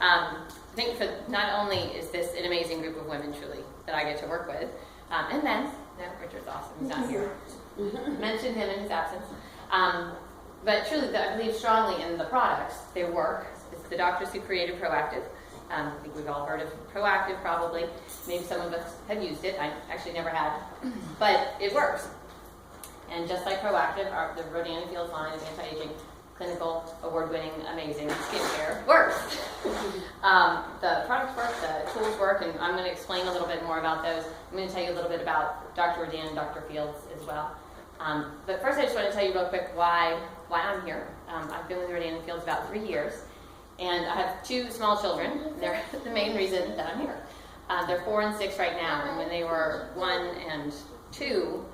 I think for not only is this an amazing group of women, truly, that I get to work with, and men. No, Richard's awesome. He's not here. Mentioned him in his absence. But truly, I believe strongly in the products. They work. It's the doctors who created Proactive. I think we've all heard of Proactive, probably. Maybe some of us have used it. I actually never had. But it works. And just like Proactive, the Rodan+Fields line of anti-aging, clinical, award-winning, amazing skincare works. The products work, the tools work, and I'm going to explain a little bit more about those. I'm going to tell you a little bit about Dr. Rodan and Dr. Fields as well. But first I just want to tell you real quick why I'm here. I've been with Rodan+Fields about 3 years, and I have 2 small children. They're the main reason that I'm here. They're 4 and 6 right now, and when they were 1 and 2,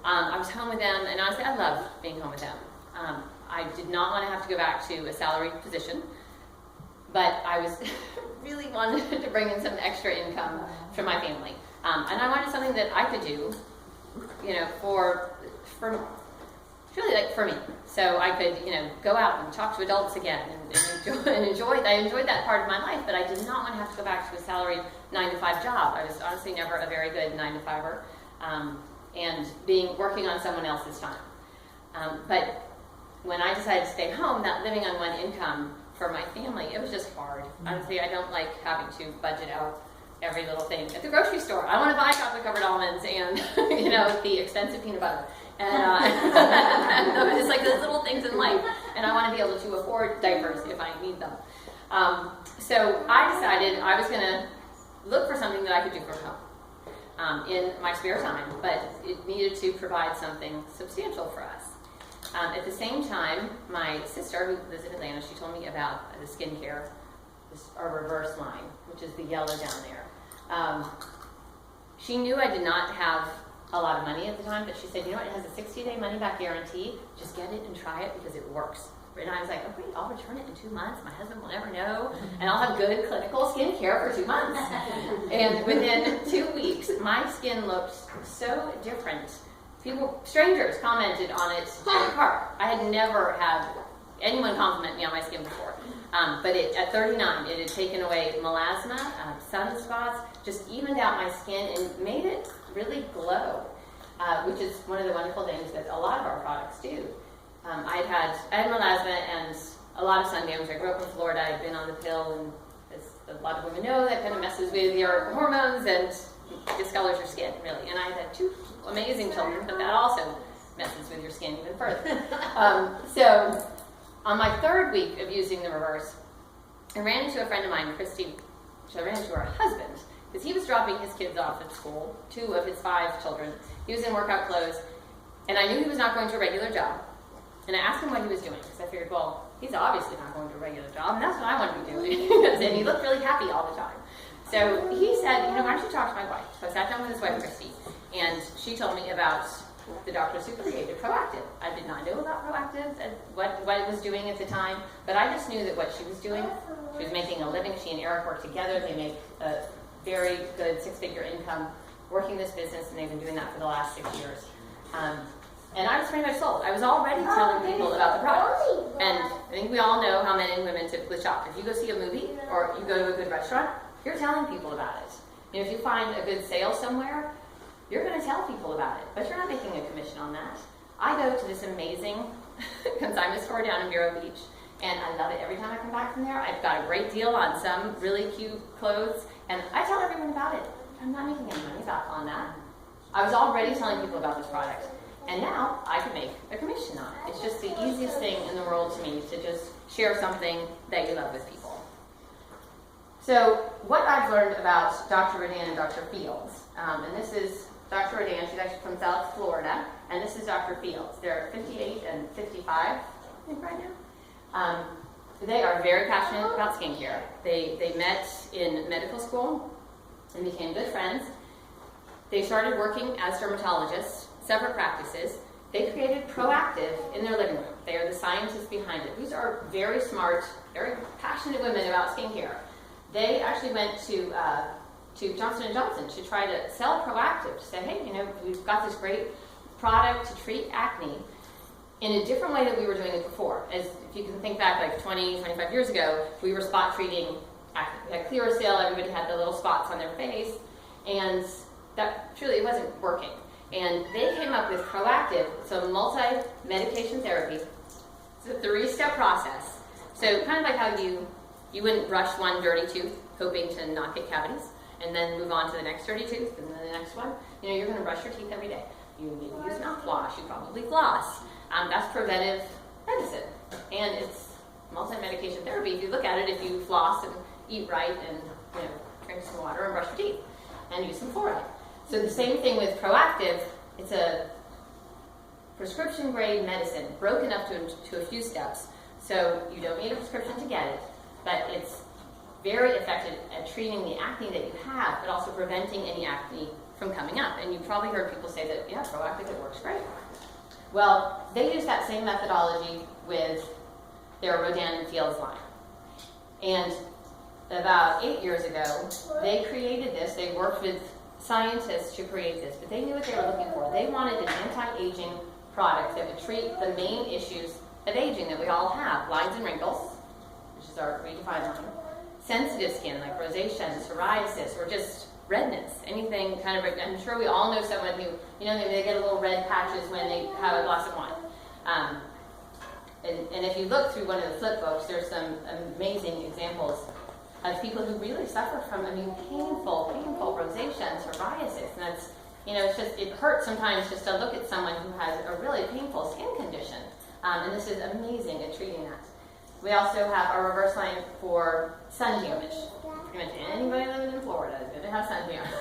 I was home with them, and honestly, I love being home with them. I did not want to have to go back to a salaried position, but I was really wanted to bring in some extra income for my family. And I wanted something that I could do, for really like for me. So I could, go out and talk to adults again and enjoy. I enjoyed that part of my life, but I did not want to have to go back to a salaried 9-to-5 job. I was honestly never a very good 9-to-5er, and working on someone else's time. But when I decided to stay home, that living on one income for my family, it was just hard. Honestly, I don't like having to budget out every little thing. At the grocery store, I want to buy chocolate-covered almonds and, the expensive peanut butter. And just like those little things in life. And I want to be able to afford diapers if I need them. So I decided I was going to look for something that I could do from home in my spare time, but it needed to provide something substantial for us. At the same time, my sister, who lives in Atlanta, she told me about the skincare, our reverse line, which is the yellow down there. She knew I did not have a lot of money at the time, but she said, it has a 60-day money-back guarantee. Just get it and try it because it works. And I was like, okay, I'll return it in 2 months. My husband will never know, and I'll have good clinical skincare for 2 months. And within 2 weeks, my skin looked so different. Strangers commented on it in the car. I had never had anyone compliment me on my skin before. But at 39, it had taken away melasma, sunspots, just evened out my skin and made it really glow, which is one of the wonderful things that a lot of our products do. I had melasma and a lot of sun damage. I grew up in Florida. I'd been on the pill, and as a lot of women know, that kind of messes with your hormones and discolors your skin, really. And I had 2 amazing children, but that also messes with your skin even further. So on my 3rd week of using the reverse, I ran into a friend of mine, Christy. I ran into her husband, because he was dropping his kids off at school, 2 of his 5 children. He was in workout clothes, and I knew he was not going to a regular job. And I asked him what he was doing, because I figured, well, he's obviously not going to a regular job, and that's what I want to be doing. And he looked really happy all the time. So he said, why don't you talk to my wife? So I sat down with his wife, Christy, and she told me about the doctors who created Proactive. I did not know about Proactive and what it was doing at the time, but I just knew that what she was doing, she was making a living. She and Eric work together. They make a very good 6-figure income working this business, and they've been doing that for the last 6 years. And I was pretty much sold. I was already telling people about the product. And I think we all know how men and women typically shop. If you go see a movie or you go to a good restaurant, you're telling people about it. If you find a good sale somewhere, you're going to tell people about it, but you're not making a commission on that. I go to this amazing consignment store down in Vero Beach, and I love it every time I come back from there. I've got a great deal on some really cute clothes, and I tell everyone about it. I'm not making any money on that. I was already telling people about this product, and now I can make a commission on it. It's just the easiest thing in the world to me to just share something that you love with people. So what I've learned about Dr. Rodan and Dr. Fields, and this is Dr. Rodan, she's actually from South Florida, and this is Dr. Fields. They're 58 and 55, I think, right now. They are very passionate about skincare. They met in medical school and became good friends. They started working as dermatologists, separate practices. They created Proactive in their living room. They are the scientists behind it. These are very smart, very passionate women about skincare. They actually went to Johnson & Johnson to try to sell Proactive, to say, hey, we've got this great product to treat acne in a different way that we were doing it before. As if you can think back like 20, 25 years ago, we were spot treating acne. We had Clearasil, everybody had the little spots on their face, and that truly it wasn't working. And they came up with Proactive, so multi-medication therapy. It's a 3-step process. So kind of like how you wouldn't brush one dirty tooth hoping to not get cavities, and then move on to the next dirty tooth, and then the next one. You know, you're going to brush your teeth every day. You need to use mouthwash. You probably floss. That's preventive medicine, and it's multi-medication therapy. If you look at it, if you floss and eat right, and drink some water and brush your teeth, and use some fluoride. So the same thing with Proactive. It's a prescription-grade medicine broken up to a few steps. So you don't need a prescription to get it, but it's very effective at treating the acne that you have, but also preventing any acne from coming up. And you've probably heard people say that, yeah, Proactive, it works great. Well, they use that same methodology with their Rodan+Fields line. And about 8 years ago, they created this. They worked with scientists to create this, but they knew what they were looking for. They wanted an anti-aging product that would treat the main issues of aging that we all have: lines and wrinkles, which is our redefined line, sensitive skin like rosacea, psoriasis, or just redness, anything kind of. I'm sure we all know someone who, they get a little red patches when they have a glass of wine. And if you look through one of the flip books, there's some amazing examples of people who really suffer from, painful rosacea and psoriasis. And that's, it hurts sometimes just to look at someone who has a really painful skin condition. And this is amazing at treating that. We also have our reverse line for sun damage. Pretty much anybody living in Florida is going to have sun damage.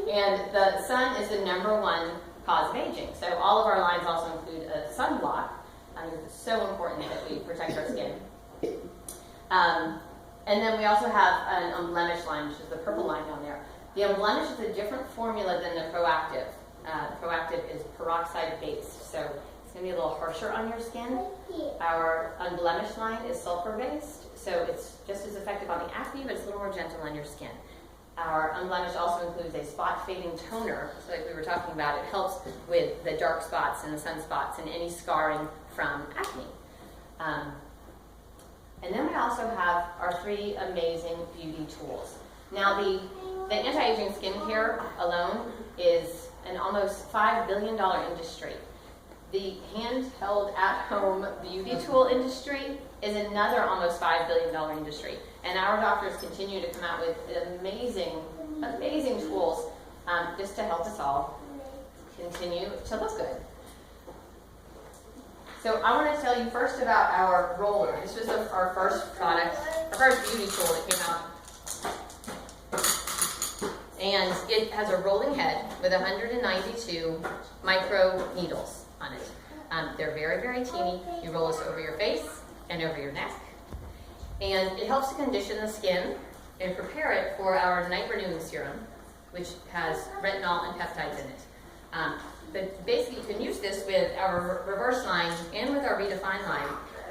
And the sun is the #1 cause of aging. So all of our lines also include a sunblock. It's so important that we protect our skin. And then we also have an unblemished line, which is the purple line down there. The unblemished is a different formula than the Proactive. Proactive is peroxide based, so it's going to be a little harsher on your skin. Our unblemished line is sulfur based, so it's just as effective on the acne, but it's a little more gentle on your skin. Our unblemished also includes a spot fading toner, so like we were talking about, it helps with the dark spots and the sunspots and any scarring from acne. And then we also have our 3 amazing beauty tools. Now the anti-aging skincare alone is an almost $5 billion industry. The handheld at-home beauty tool industry is another almost $5 billion industry. And our doctors continue to come out with amazing tools just to help us all continue to look good. So I want to tell you first about our roller. This was our first product, our first beauty tool that came out. And it has a rolling head with 192 micro needles on it. They're very, very teeny. You roll this over your face and over your neck. And it helps to condition the skin and prepare it for our night renewing serum, which has retinol and peptides in it. But basically, you can use this with our reverse line and with our redefined line,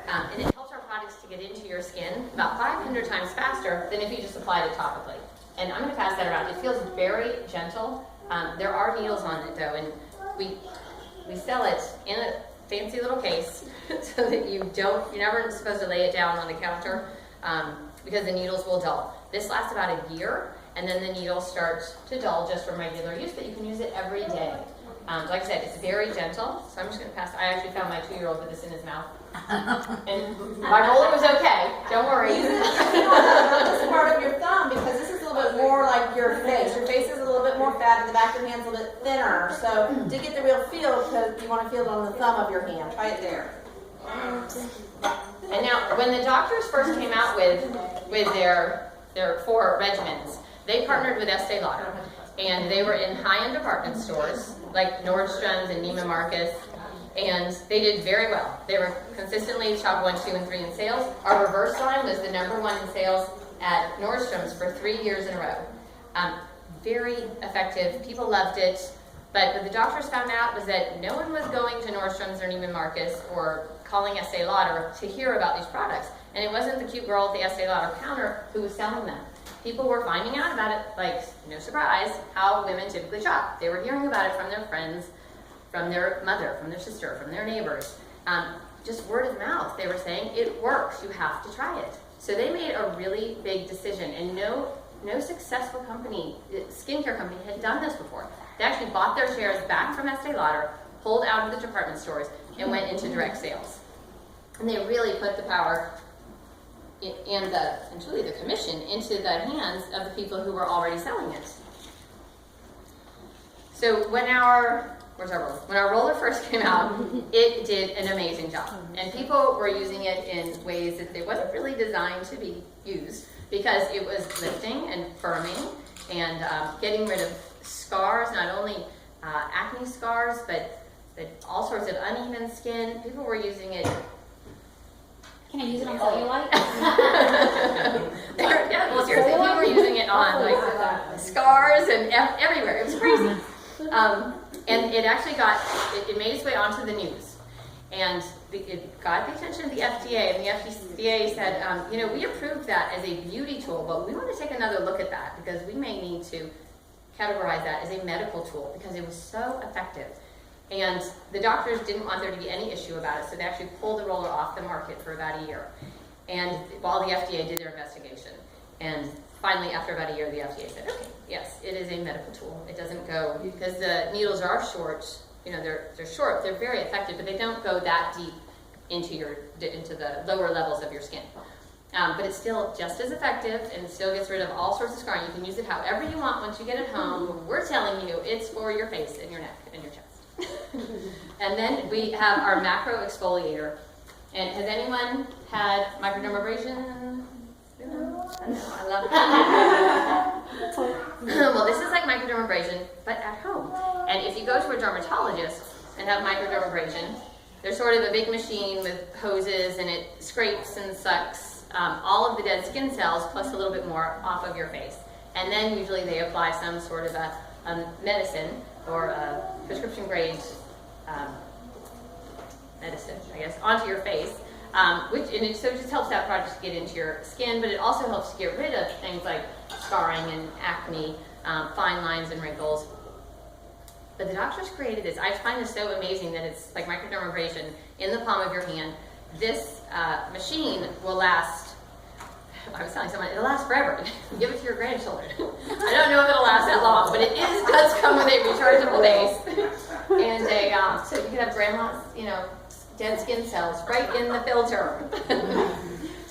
and it helps our products to get into your skin about 500 times faster than if you just applied it topically. And I'm going to pass that around. It feels very gentle. There are needles on it, though, and we sell it in a fancy little case so that you're never supposed to lay it down on the counter because the needles will dull. This lasts about a year, and then the needles start to dull just from regular use, but you can use it every day. Like I said, it's very gentle, so I'm just going to pass. I actually found my 2-year-old with this in his mouth. And my roller was okay. Don't worry. Use this part of your thumb because this is a little bit more like your face. Your face is a little bit more fat and the back of your hand's a little bit thinner. So to get the real feel, because you want to feel it on the thumb of your hand. Try it there. And now, when the doctors first came out with their 4 regimens, they partnered with Estee Lauder. And they were in high-end department stores like Nordstrom's and Neiman Marcus, and they did very well. They were consistently top 1, 2, and 3 in sales. Our reverse line was the #1 in sales at Nordstrom's for 3 years in a row. Very effective. People loved it. But what the doctors found out was that no one was going to Nordstrom's or Neiman Marcus or calling Estee Lauder to hear about these products. And it wasn't the cute girl at the Estee Lauder counter who was selling them. People were finding out about it, like, no surprise, how women typically shop. They were hearing about it from their friends, from their mother, from their sister, from their neighbors. Just word of mouth. They were saying, it works, you have to try it. So they made a really big decision, and no successful company, skincare company, had done this before. They actually bought their shares back from Estee Lauder, pulled out of the department stores, and went into direct sales. And they really put the power and truly the commission into the hands of the people who were already selling it. So when our roller first came out, it did an amazing job. And people were using it in ways that it wasn't really designed to be used, because it was lifting and firming and getting rid of scars, not only acne scars, but all sorts of uneven skin. People were using it. Can I use it on cellulite? Yeah, well, seriously, people were using it on like scars and everywhere. It was crazy. And it actually it made its way onto the news. And it got the attention of the FDA, and the FDA said, we approved that as a beauty tool, but we want to take another look at that, because we may need to categorize that as a medical tool, because it was so effective. And the doctors didn't want there to be any issue about it, so they actually pulled the roller off the market for about a year. And while the FDA did their investigation, and finally, after about a year, the FDA said, okay, yes, it is a medical tool. It doesn't go, because the needles are short, they're short, they're very effective, but they don't go that deep into the lower levels of your skin. But it's still just as effective, and it still gets rid of all sorts of scarring. You can use it however you want once you get it home. We're telling you it's for your face and your neck and your chest. And then we have our macro exfoliator. And has anyone had microdermabrasion? No, I love it. Well, this is like microdermabrasion, but at home. And if you go to a dermatologist and have microdermabrasion, they're sort of a big machine with hoses, and it scrapes and sucks all of the dead skin cells plus a little bit more off of your face. And then usually they apply some sort of a medicine or a prescription grade medicine, I guess, onto your face. So it just helps that product get into your skin, but it also helps to get rid of things like scarring and acne, fine lines and wrinkles. But the doctors created this. I find this so amazing that it's like microdermabrasion in the palm of your hand. This machine will last, I was telling someone, it'll last forever. Give it to your grandchildren. I don't know if it'll last that long, but it does come with a rechargeable base. And so you can have grandma's, dead skin cells right in the filter.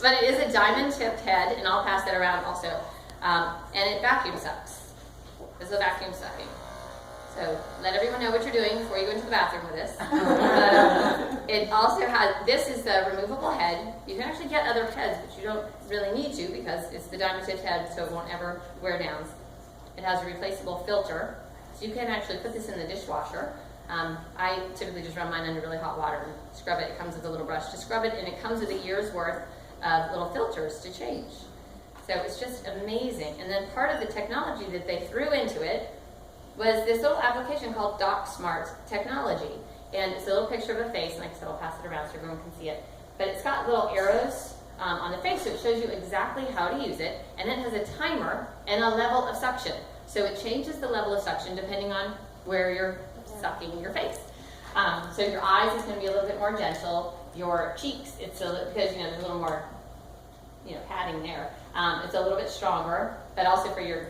But it is a diamond tipped head, and I'll pass that around also. And it vacuum sucks. This is a vacuum sucking. So let everyone know what you're doing before you go into the bathroom with this. It also this is the removable head. You can actually get other heads, but you don't really need to, because it's the diamond tipped head, so it won't ever wear down. It has a replaceable filter, so you can actually put this in the dishwasher. I typically just run mine under really hot water and scrub it. It comes with a little brush to scrub it, and it comes with a year's worth of little filters to change. So it's just amazing. And then part of the technology that they threw into it was this little application called DocSmart technology. And it's a little picture of a face, and like I said, I'll pass it around so everyone can see it. But it's got little arrows on the face, so it shows you exactly how to use it. And then it has a timer and a level of suction. So it changes the level of suction depending on where you're sucking your face. So your eyes is going to be a little bit more gentle. Your cheeks, because there's a little more padding there. It's a little bit stronger, but also for your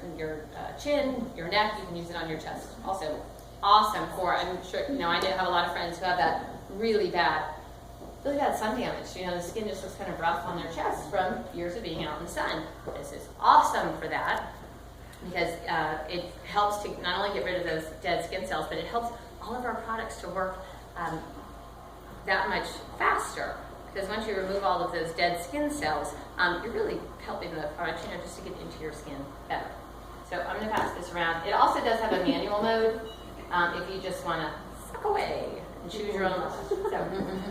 chin, your neck, you can use it on your chest. Also awesome for, I'm sure, I do have a lot of friends who have that really bad sun damage. The skin just looks kind of rough on their chest from years of being out in the sun. This is awesome for that, because it helps to not only get rid of those dead skin cells, but it helps all of our products to work that much faster. Because once you remove all of those dead skin cells, you're really helping the product, just to get into your skin better. So I'm going to pass this around. It also does have a manual mode if you just want to suck away and choose your own level. So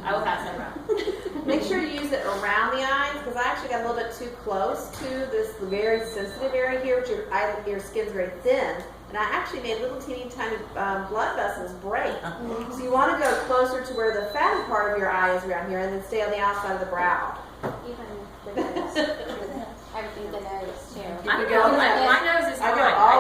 I will pass that around. Make sure you use it around the eyes, because I actually got a little bit too close to this very sensitive area here, which your skin's very thin. And I actually made little teeny tiny blood vessels break. So you want to go closer to where the fatty part of your eye is around here, and then stay on the outside of the brow. Even the nose. I do the nose too. My nose is fine.